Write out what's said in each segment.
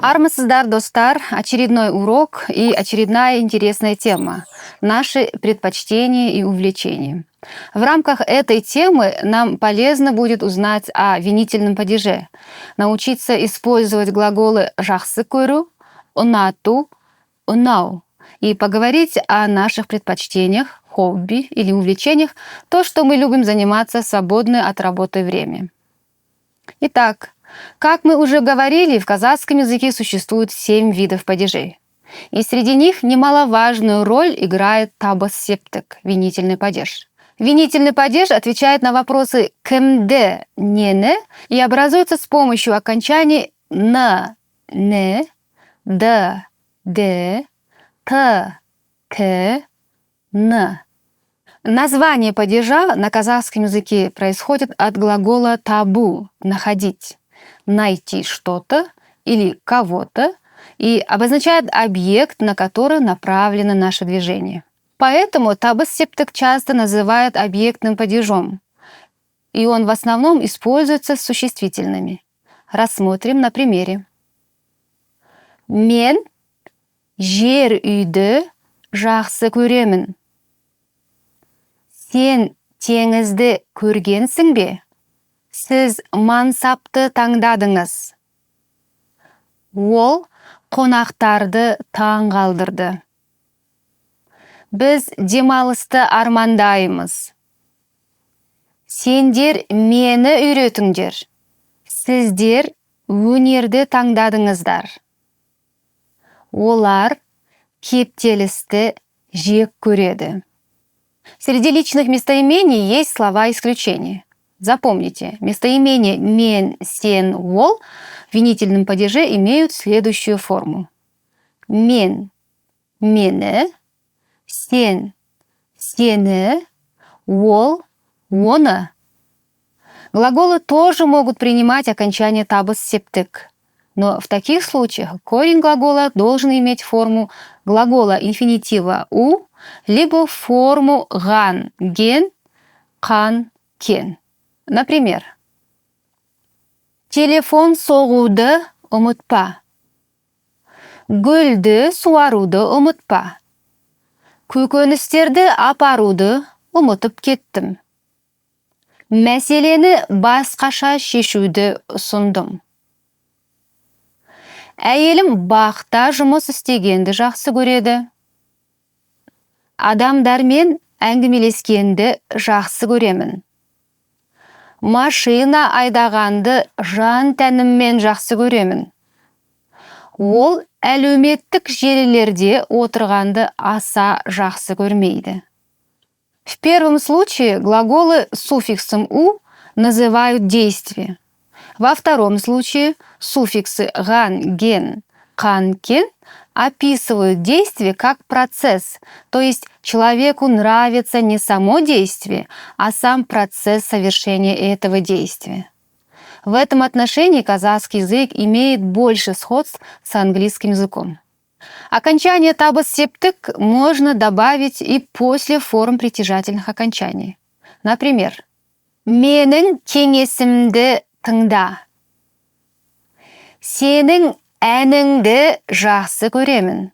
Армысыздар, достар, очередной урок и очередная интересная тема – наши предпочтения и увлечения. В рамках этой темы нам полезно будет узнать о винительном падеже, научиться использовать глаголы «жақсы көру», «ұнату», «ұнау» и поговорить о наших предпочтениях, хобби или увлечениях, то, что мы любим заниматься в свободное от работы время. Итак, как мы уже говорили, в казахском языке существует 7 видов падежей. И среди них немаловажную роль играет табыс септік, винительный падеж. Винительный падеж отвечает на вопросы «кімді», «нені» и образуется с помощью окончаний «на», «не», «да», «де», «та», «к», «на». Название падежа на казахском языке происходит от глагола «табу» – «находить», «найти что-то» или «кого-то» и обозначает объект, на который направлено наше движение. Поэтому табыс септік часто называют объектным падежом, и он в основном используется с существительными. Рассмотрим на примере. Мен жер үйді жақсы көремін. Сен теңізді көргенсің бе? Сіз мансапты таңдадыңыз. Ол қонақтарды таңғалдырды. Біз демалысты армандаймыз. Сендер мені үйретіңдер. Сіздер өнерді таңдадыңыздар. Олар кептелісті жек көреді. Среди личных местоимений есть слова исключения. Запомните, местоимения «мен», «сен», «ол» в винительном падеже имеют следующую форму. «Мен» – «мені», «сен» – «сені», «ол» – «оны». Глаголы тоже могут принимать окончание табыс септік, но в таких случаях корень глагола должен иметь форму глагола инфинитива «у», либо форму «ган», «ген», «қан», «кен». Например, телефон соғуды ұмытпа. Гүлді суаруды ұмытпа. Көкөністерді апаруды ұмытып кеттім. Мәселені басқаша шешуді ұсындым. Әйелім бақта жұмыс істегенді жақсы көреді. Адамдармен әңгімелескенді жақсы көремін. Машина айдағанды жан тәніммен жақсы көремін. Ол әлеуметтік желілерде отырғанды аса жақсы көрмейді. В первом случае глаголы с суффиксом «у» называют действие. Во втором случае суффиксы «ган», «ген», «қан», «кен» описывают действие как процесс, то есть человеку нравится не само действие, а сам процесс совершения этого действия. В этом отношении казахский язык имеет больше сходств с английским языком. Окончание табыс септік можно добавить и после форм притяжательных окончаний. Например, «Менің кеңесімді тыңда». «Сенің әніңді жақсы көремін».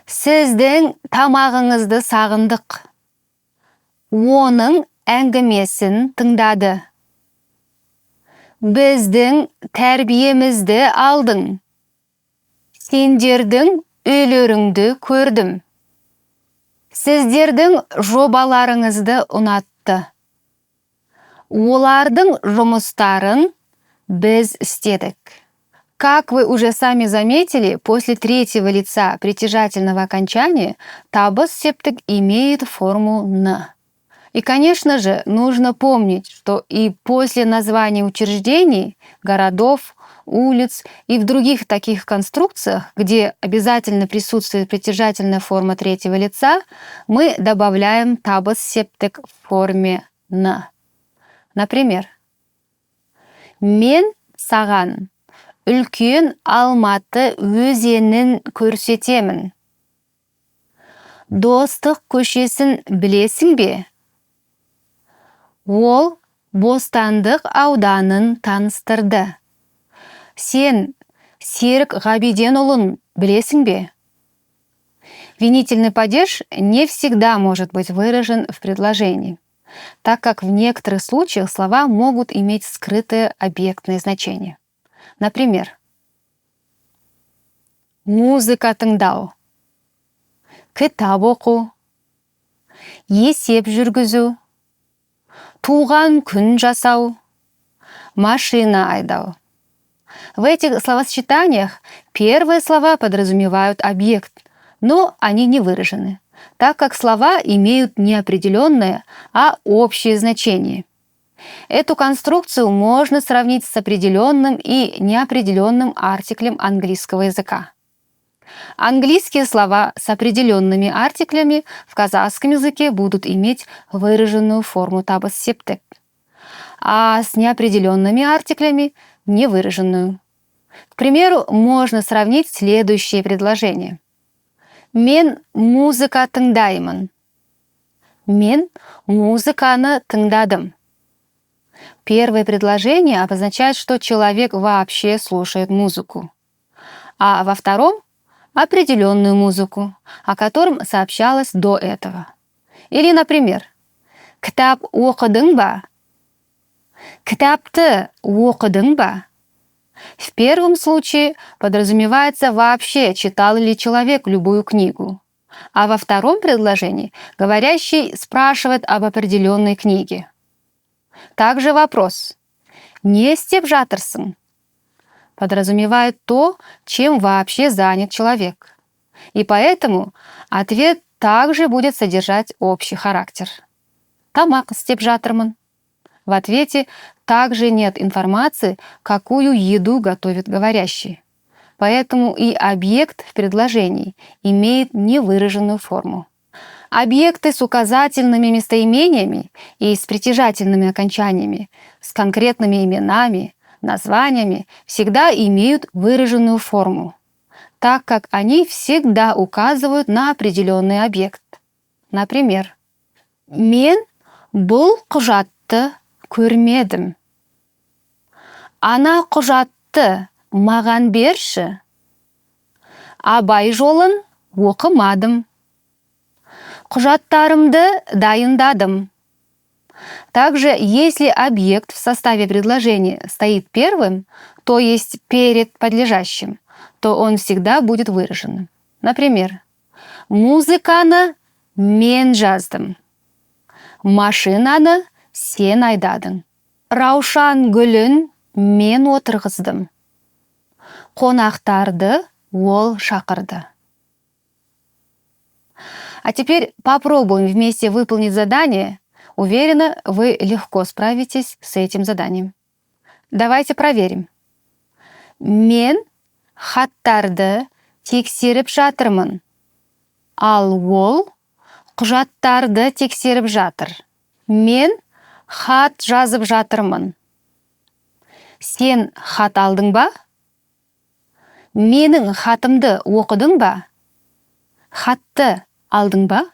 «Сіздің тамағыңызды сағындық». «Оның әңгімесін тыңдады». «Біздің тәрбиемізді алдың». «Сендердің үйлеріңді көрдім». «Сіздердің жобаларыңызды ұнатты». «Олардың жұмыстарын біз істедік». Как вы уже сами заметили, после третьего лица притяжательного окончания табыс септік имеет форму «н». И, конечно же, нужно помнить, что и после названий учреждений, городов, улиц и в других таких конструкциях, где обязательно присутствует притяжательная форма третьего лица, мы добавляем табыс септік в форме «н». Например, «Мен саған үлкен Алматы өзенін көрсетемін». «Достық көшесін білесің бе?» Ол Бостандық ауданын таныстырды. Сен Серік Ғабиденұлын білесің бе? Винительный падеж не всегда может быть выражен в предложении, так как в некоторых случаях слова могут иметь скрытое объектное значение. Например, музыка тыңдау, кітап оқу, есеп жүргізу, туған күн жасау, машина айдау. В этих словосочетаниях первые слова подразумевают объект, но они не выражены, так как слова имеют не определенное, а общее значение. Эту конструкцию можно сравнить с определенным и неопределенным артиклем английского языка. Английские слова с определенными артиклями в казахском языке будут иметь выраженную форму табас септек, а с неопределенными артиклями – невыраженную. К примеру, можно сравнить следующие предложения. Мен музыка тыңдаймын. Мен музыканы тыңдадым. Первое предложение обозначает, что человек вообще слушает музыку, а во втором – определенную музыку, о котором сообщалось до этого. Или, например, «Кітап оқыдың ба?» «Кітапты оқыдың ба?» В первом случае подразумевается вообще, читал ли человек любую книгу, а во втором предложении говорящий спрашивает об определенной книге. Также вопрос «Не істеп жатырсың?» подразумевает то, чем вообще занят человек. И поэтому ответ также будет содержать общий характер. Тамақ істеп жатырмын. В ответе также нет информации, какую еду готовит говорящий. Поэтому и объект в предложении имеет невыраженную форму. Объекты с указательными местоимениями и с притяжательными окончаниями, с конкретными именами, названиями всегда имеют выраженную форму, так как они всегда указывают на определенный объект. Например, «Мен бұл құжатты көрмедім». «Ана құжатты маған берші». «Абай жолын оқымадым». «Құжаттарымды дайындадым». Также, если объект в составе предложения стоит первым, то есть перед подлежащим, то он всегда будет выраженным. Например, «Музыканы мен жаздым». «Машинаны сен айдадың». «Раушан гүлін мен отырғыздым». «Қонақтарды ол шақырды». А теперь попробуем вместе выполнить задание. Уверена, вы легко справитесь с этим заданием. Давайте проверим. Мен хаттарды тексеріп жатырмын. Ал ол құжаттарды тексеріп жатыр. Мен хат жазып жатырмын. Сен хат алдың ба? Менің хатымды оқыдың ба? Хатты алдың ба?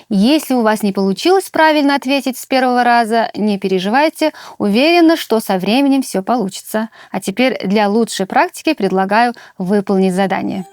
Если у вас не получилось правильно ответить с первого раза, не переживайте, уверена, что со временем все получится. А теперь для лучшей практики предлагаю выполнить задание.